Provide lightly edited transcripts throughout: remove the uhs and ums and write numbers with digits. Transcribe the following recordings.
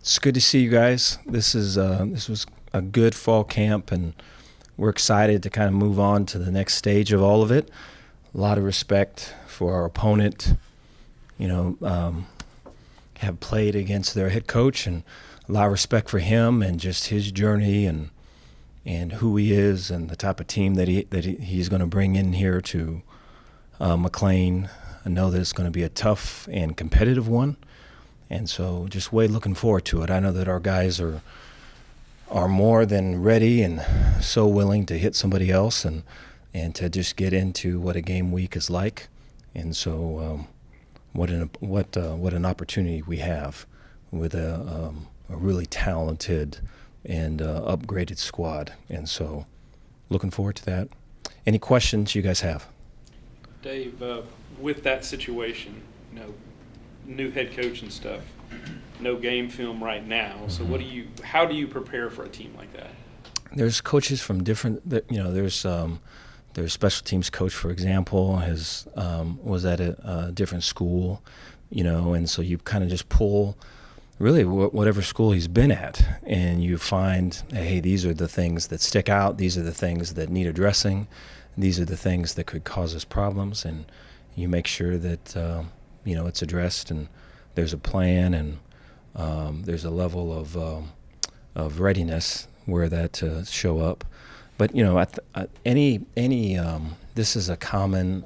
It's good to see you guys. This was a good fall camp, and we're excited to kind of move on to the next stage of all of it. A lot of respect for our opponent. Have played against their head coach, and a lot of respect for him and just his journey and who he is and the type of team that he's going to bring in here to McLean. I know that it's going to be a tough and competitive one. And so just way looking forward to it. I know that our guys are more than ready and so willing to hit somebody else and to just get into what a game week is like. And so what an opportunity we have with a really talented and upgraded squad. And so looking forward to that. Any questions you guys have? Dave, with that situation, new head coach and stuff, no game film right now. So how do you prepare for a team like that? There's coaches from different, there's special teams coach, for example, was at a different school, and so you kind of just pull really whatever school he's been at, and you find, hey, these are the things that stick out, these are the things that need addressing, these are the things that could cause us problems, and you make sure that it's addressed, and there's a plan, and there's a level of readiness where that show up. But this is a common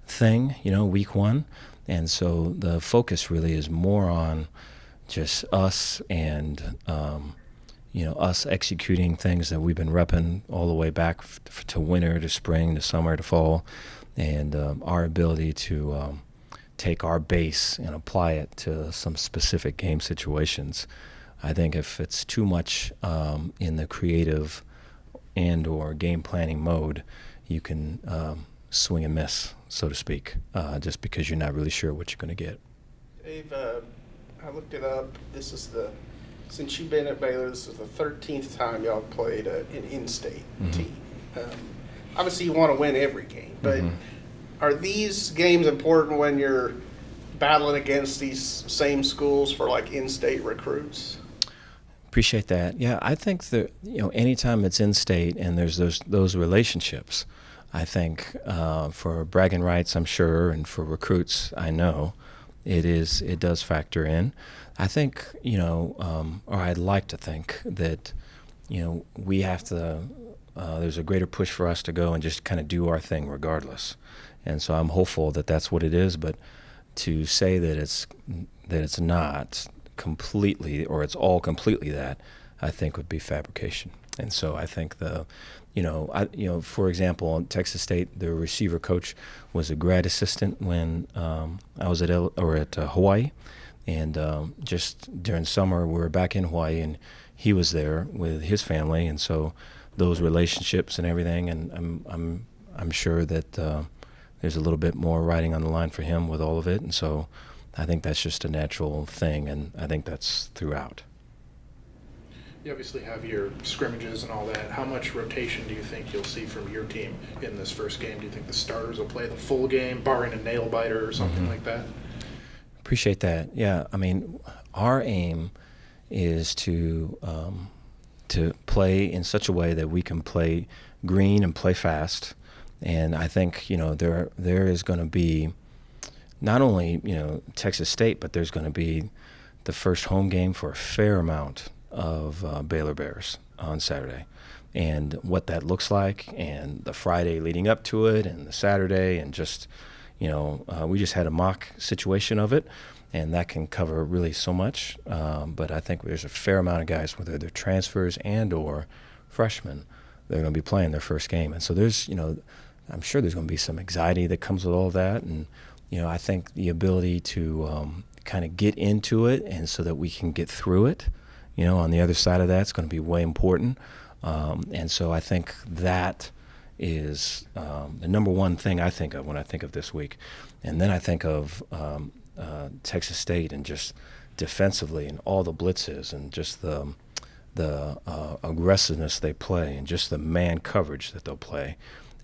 thing, week one, and so the focus really is more on just us and us executing things that we've been repping all the way back to winter, to spring, to summer, to fall, and our ability to take our base and apply it to some specific game situations. I think if it's too much in the creative and or game planning mode, you can swing and miss, so to speak, just because you're not really sure what you're going to get. Dave, I looked it up. Since you've been at Baylor, this is the 13th time y'all played an in-state team. Obviously, you want to win every game, but are these games important when you're battling against these same schools for like in-state recruits? Appreciate that. Yeah, I think that anytime it's in-state and there's those relationships, I think for bragging rights, I'm sure, and for recruits, I know it does factor in. I think or I'd like to think that we have to. There's a greater push for us to go and just kind of do our thing regardless, and so I'm hopeful that that's what it is. But to say that it's not completely, or it's all completely that, I think would be fabrication. And so I think for example, in Texas State, the receiver coach was a grad assistant when I was at Hawaii, and just during summer we were back in Hawaii, and he was there with his family, and so those relationships and everything, and I'm sure that there's a little bit more riding on the line for him with all of it, and so I think that's just a natural thing, and I think that's throughout. You obviously have your scrimmages and all that. How much rotation do you think you'll see from your team in this first game? Do you think the starters will play the full game, barring a nail biter or something like that? Appreciate that. Yeah, I mean, our aim is to play in such a way that we can play green and play fast, and I think there is going to be not only Texas State, but there's going to be the first home game for a fair amount of Baylor Bears on Saturday, and what that looks like, and the Friday leading up to it, and the Saturday, and just we just had a mock situation of it, and that can cover really so much. But I think there's a fair amount of guys, whether they're transfers and or freshmen, they're going to be playing their first game, and so there's I'm sure there's going to be some anxiety that comes with all of that, and I think the ability to kind of get into it, and so that we can get through it, on the other side of that, it's going to be way important. And so I think that is the number one thing I think of when I think of this week. And then I think of Texas State, and just defensively, and all the blitzes, and just the aggressiveness they play, and just the man coverage that they'll play.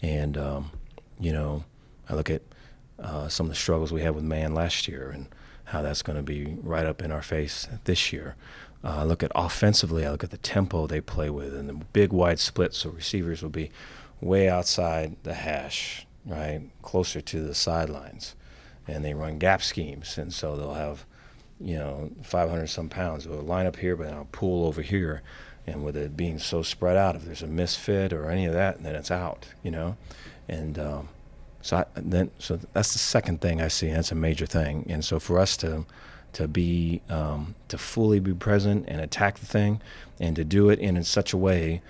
And, I look at some of the struggles we had with man last year, and how that's going to be right up in our face this year. I look at offensively, I look at the tempo they play with and the big wide splits, so receivers will be way outside the hash, right, closer to the sidelines. And they run gap schemes, and so they'll have, 500 some pounds. They'll line up here, but I'll pull over here. And with it being so spread out, if there's a misfit or any of that, then it's out, And so that's the second thing I see. That's a major thing. And so for us to fully be present and attack the thing, and to do it in such a way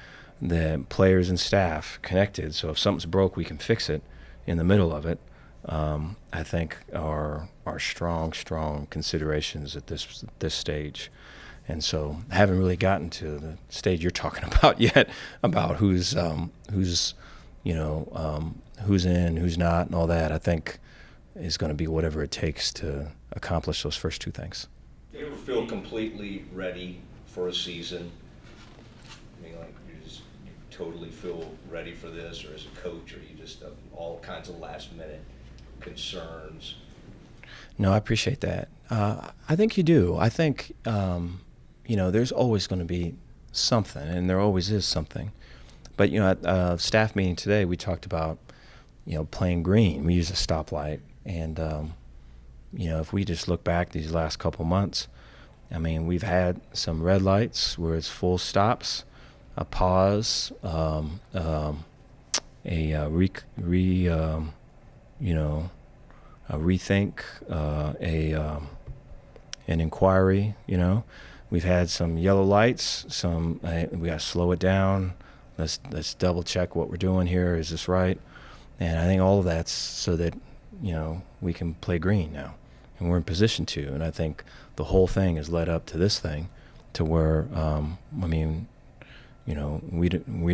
that players and staff connected. So if something's broke, we can fix it in the middle of it. I think are strong considerations at this stage. And so I haven't really gotten to the stage you're talking about yet, about who's in, who's not, and all that. I think is going to be whatever it takes to accomplish those first two things. Do you ever feel completely ready for a season? I mean, like you totally feel ready for this, or as a coach, or you just have all kinds of last-minute concerns? No, I appreciate that. I think you do. I think, there's always going to be something, and there always is something. But, at a staff meeting today, we talked about, playing green. We use a stoplight. And, if we just look back these last couple months, I mean, we've had some red lights where it's full stops, a pause, a rethink, an inquiry. We've had some yellow lights. We got to slow it down. Let's double check what we're doing here. Is this right? And I think all of that's so that we can play green now, and we're in position to. And I think the whole thing has led up to this thing, to where we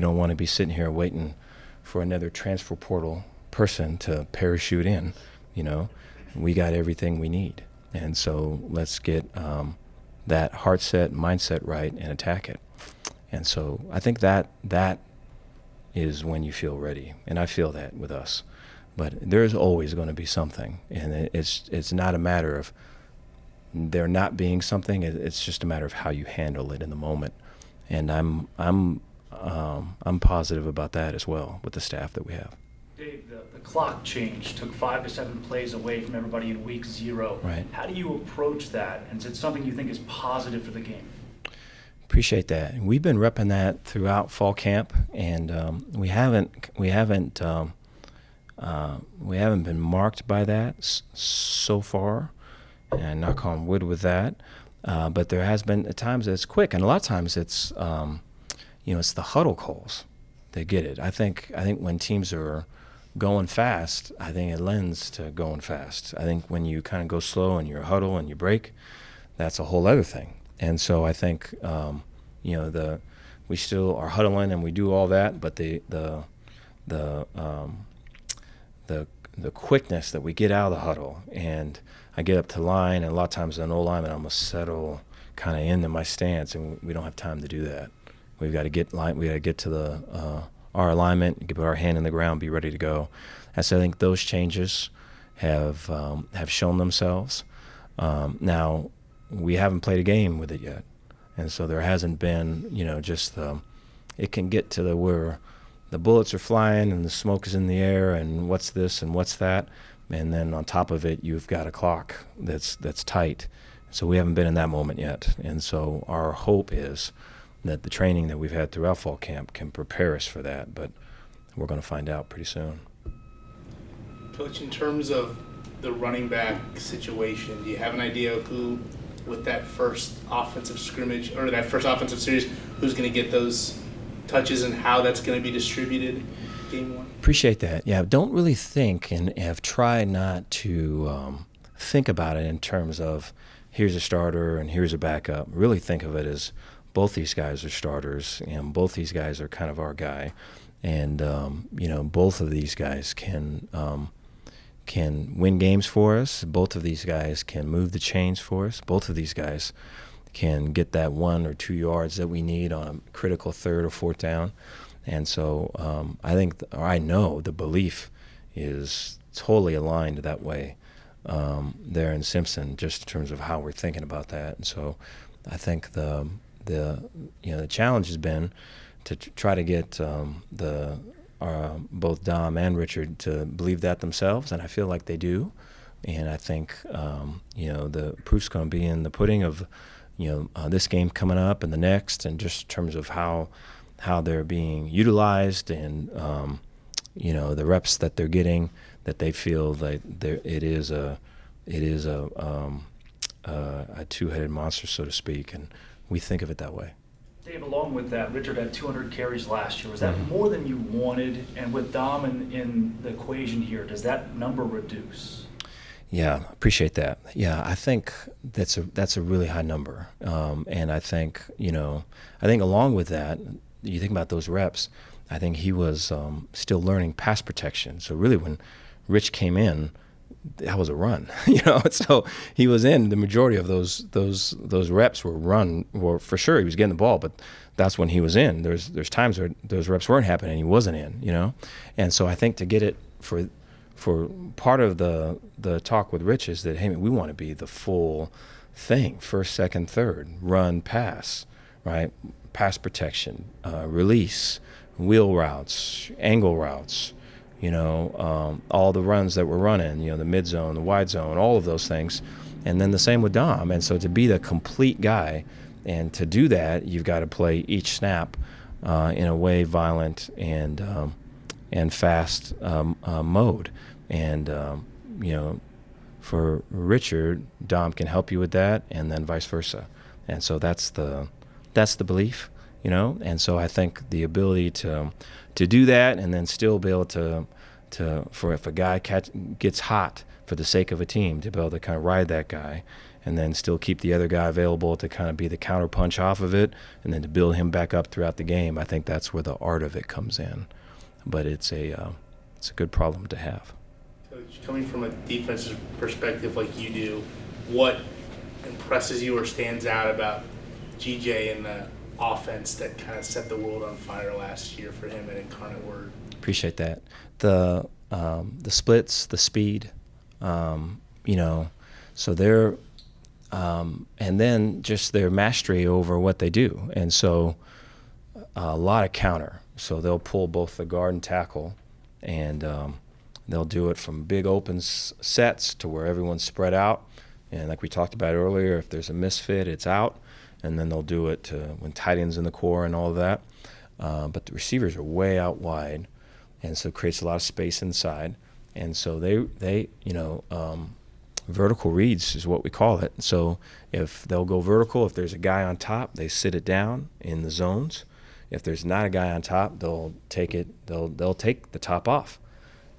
don't want to be sitting here waiting for another transfer portal person to parachute in. We got everything we need, and so let's get that heart set, mindset right, and attack it. And so I think that is when you feel ready, and I feel that with us. But there's always going to be something, and it's not a matter of there not being something. It's just a matter of how you handle it in the moment, and I'm positive about that as well with the staff that we have. Dave, the clock change took 5 to 7 plays away from everybody in week 0. Right. How do you approach that? And is it something you think is positive for the game? Appreciate that. We've been repping that throughout fall camp, and we haven't been marked by that so far, and knock on wood with that. But there has been at times that it's quick, and a lot of times it's it's the huddle calls that get it. I think when teams are going fast, I think it lends to going fast. I think when you kind of go slow and you huddle and you break, that's a whole other thing. And so I think we still are huddling and we do all that, but the quickness that we get out of the huddle, and I get up to line, and a lot of times an O-lineman, I'm gonna settle kind of into my stance, and we don't have time to do that. We've got to get to our alignment, put our hand in the ground, be ready to go. And so I think those changes have shown themselves. Now we haven't played a game with it yet, and so there hasn't been it can get to where the bullets are flying and the smoke is in the air and what's this and what's that, and then on top of it you've got a clock that's tight. So we haven't been in that moment yet, and so our hope is that the training that we've had throughout fall camp can prepare us for that, but we're going to find out pretty soon. Coach, in terms of the running back situation, do you have an idea of who, with that first offensive scrimmage or that first offensive series, who's going to get those touches and how that's going to be distributed game one? Appreciate that. Yeah, don't really think, and have tried not to think about it in terms of here's a starter and here's a backup. Really think of it as both these guys are starters, and both these guys are kind of our guy, and both of these guys can win games for us. Both of these guys can move the chains for us. Both of these guys can get that 1 or 2 yards that we need on a critical 3rd or 4th down. And so I know the belief is totally aligned that way there in Simpson, just in terms of how we're thinking about that. And so I think the challenge has been to try to get both Dom and Richard to believe that themselves, and I feel like they do. And I think the proof's going to be in the pudding of this game coming up and the next, and just in terms of how they're being utilized, and the reps that they're getting, that they feel that it is a two-headed monster, so to speak, and we think of it that way. Dave, along with that, Richard had 200 carries last year. Was that more than you wanted? And with Dom in the equation here, does that number reduce? Yeah, appreciate that. Yeah, I think that's a really high number, and I think along with that, you think about those reps. I think he was still learning pass protection. So really, when Rich came in, that was a run, So he was in the majority of those reps were run. Well, for sure he was getting the ball, but that's when he was in. There's times where those reps weren't happening, he wasn't in, And so I think to get it for part of the talk with Rich is that, hey, we want to be the full thing: first, second, third, run, pass, right? Pass protection, release, wheel routes, angle routes. All the runs that we're running, the mid zone, the wide zone, all of those things. And then the same with Dom. And so to be the complete guy, and to do that, you've got to play each snap in a way violent and fast mode. And, for Richard, Dom can help you with that, and then vice versa. And so that's the belief, And so I think the ability to do that, and then still be able to for if a guy gets hot for the sake of a team, to be able to kind of ride that guy, and then still keep the other guy available to kind of be the counter punch off of it, and then to build him back up throughout the game. I think that's where the art of it comes in. But it's a good problem to have. Coach, coming from a defensive perspective like you do, what impresses you or stands out about GJ and the offense that kind of set the world on fire last year for him at Incarnate Word? Appreciate that. The splits, the speed, so they're and then just their mastery over what they do, and so a lot of counter. So they'll pull both the guard and tackle, and they'll do it from big open sets to where everyone's spread out, and like we talked about earlier, if there's a misfit, it's out. And then they'll do it when tight ends in the core and all of that. But the receivers are way out wide, and so it creates a lot of space inside. And so they vertical reads is what we call it. So if they'll go vertical, if there's a guy on top, they sit it down in the zones. If there's not a guy on top, they'll take the top off.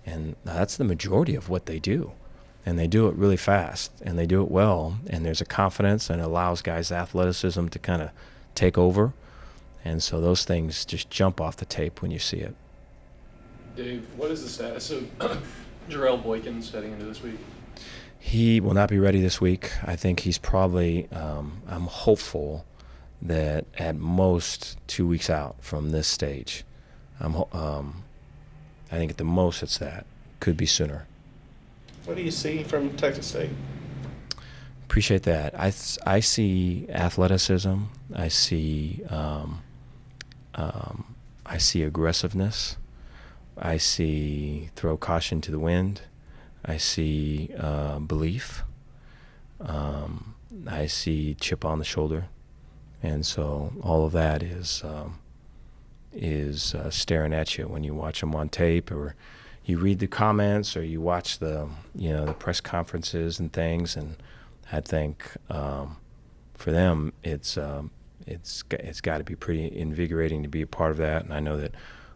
And that's the majority of what they do. And they do it really fast, and they do it well, and there's a confidence, and it allows guys athleticism to kind of take over. And so those things just jump off the tape when you see it. Dave, what is the status of Jarrell Boykins heading into this week? He will not be ready this week. I think he's probably I'm hopeful that at most 2 weeks out from this stage. I think at the most it's that. Could be sooner. What do you see from Texas State? Appreciate that. I see athleticism. I see aggressiveness. I see throw caution to the wind. I see belief. I see chip on the shoulder, and so all of that is staring at you when you watch them on tape, or you read the comments, or you watch the press conferences and things. And I think for them, it's got to be pretty invigorating to be a part of that. And I know that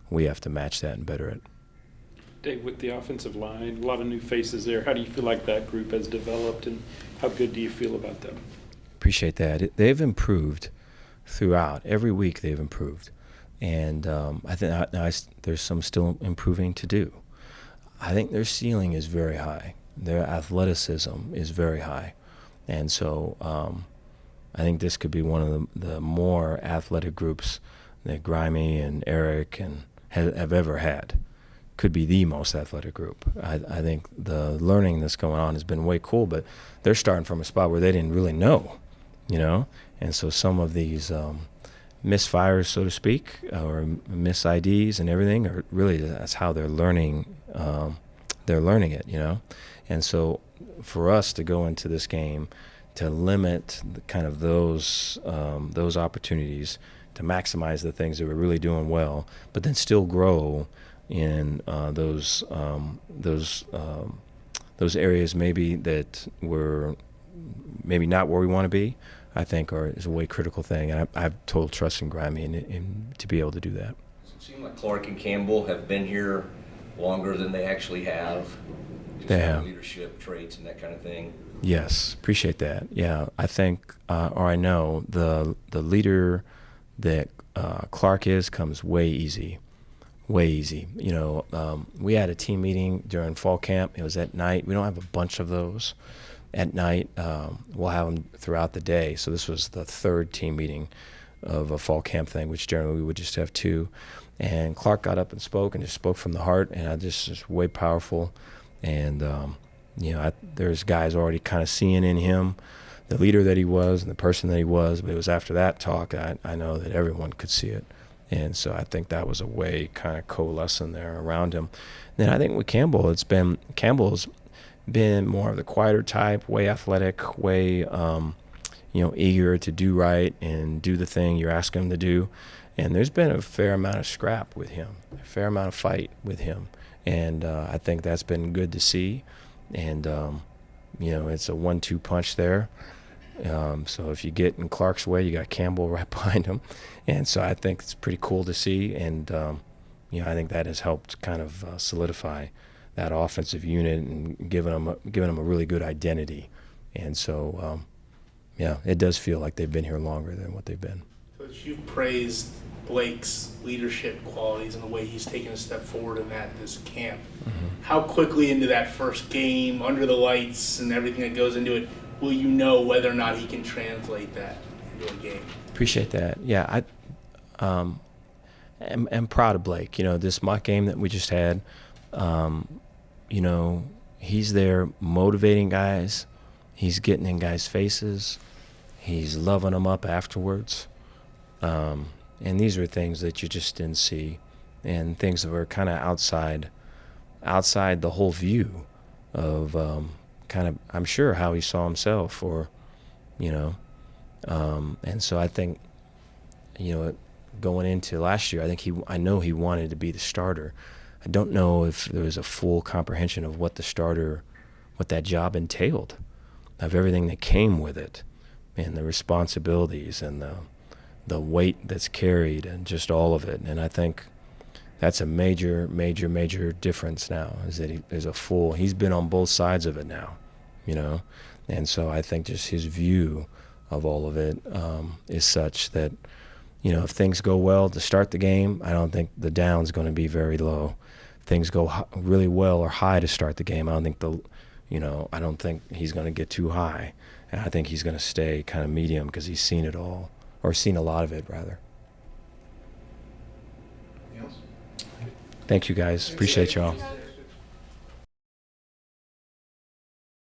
we have to match that and better it. Dave, with the offensive line, a lot of new faces there. How do you feel like that group has developed, and how good do you feel about them? Appreciate that. They've improved throughout. Every week they've improved. And I think there's some still improving to do. I think their ceiling is very high. Their athleticism is very high. And so I think this could be one of the more athletic groups that Grimey and Eric and have ever had. could be the most athletic group. I think the learning that's going on has been way cool, but they're starting from a spot where they didn't really know, you know? And so some of these misfires, so to speak, or miss IDs and everything, are really, that's how they're learning it, you know? And so for us to go into this game, to limit the kind of those opportunities, to maximize the things that we're really doing well, but then still grow in those areas maybe that were maybe not where we want to be, I think is a way critical thing. And I have total trust in Grimey in to be able to do that. It seems like Clark and Campbell have been here longer than they actually have. Just They have. Leadership traits and that kind of thing. Yes, appreciate that. Yeah, I think, or I know, the leader that Clark comes way easy. Way easy. You know, we had a team meeting during fall camp. It was at night. We don't have a bunch of those at night. We'll have them throughout the day. So this was the third team meeting of a fall camp thing, which generally we would just have two. And Clark got up and spoke from the heart, and I just way powerful. And you know, there's guys already kind of seeing in him the leader that he was and the person that he was. But it was after that talk I know that everyone could see it. And so I think that was a way kind of coalescing there around him. Then I think with Campbell, Campbell's been more of the quieter type, way athletic, way you know, eager to do right and do the thing you're asking him to do. And there's been a fair amount of scrap with him, a fair amount of fight with him. And I think that's been good to see. And you know, it's a 1-2 punch there. So if you get in Clark's way, you got Campbell right behind him. And so I think it's pretty cool to see. And, you know, I think that has helped kind of solidify that offensive unit and giving them a really good identity. And so, yeah, it does feel like they've been here longer than what they've been. Coach, you've praised Blake's leadership qualities and the way he's taken a step forward in this camp. Mm-hmm. How quickly into that first game, under the lights and everything that goes into it, will you know whether or not he can translate that into a game? Appreciate that. Yeah, I am proud of Blake. You know, this mock game that we just had, you know, he's there motivating guys. He's getting in guys' faces. He's loving them up afterwards. And these are things that you just didn't see, and things that were kind of outside the whole view of kind of, I'm sure, how he saw himself, or, you know. And so I think, you know, going into last year, I know he wanted to be the starter. I don't know if there was a full comprehension of what that job entailed, of everything that came with it, and the responsibilities and the weight that's carried and just all of it. And I think that's a major, major, major difference now, is that he's been on both sides of it now, you know. And so I think just his view of all of it is such that, you know, if things go well to start the game, I don't think the down's going to be very low. If things go really well or high to start the game, I don't think he's going to get too high. And I think he's going to stay kind of medium, because he's seen it all, or seen a lot of it, rather. Anything else? Thank you, guys. Appreciate y'all.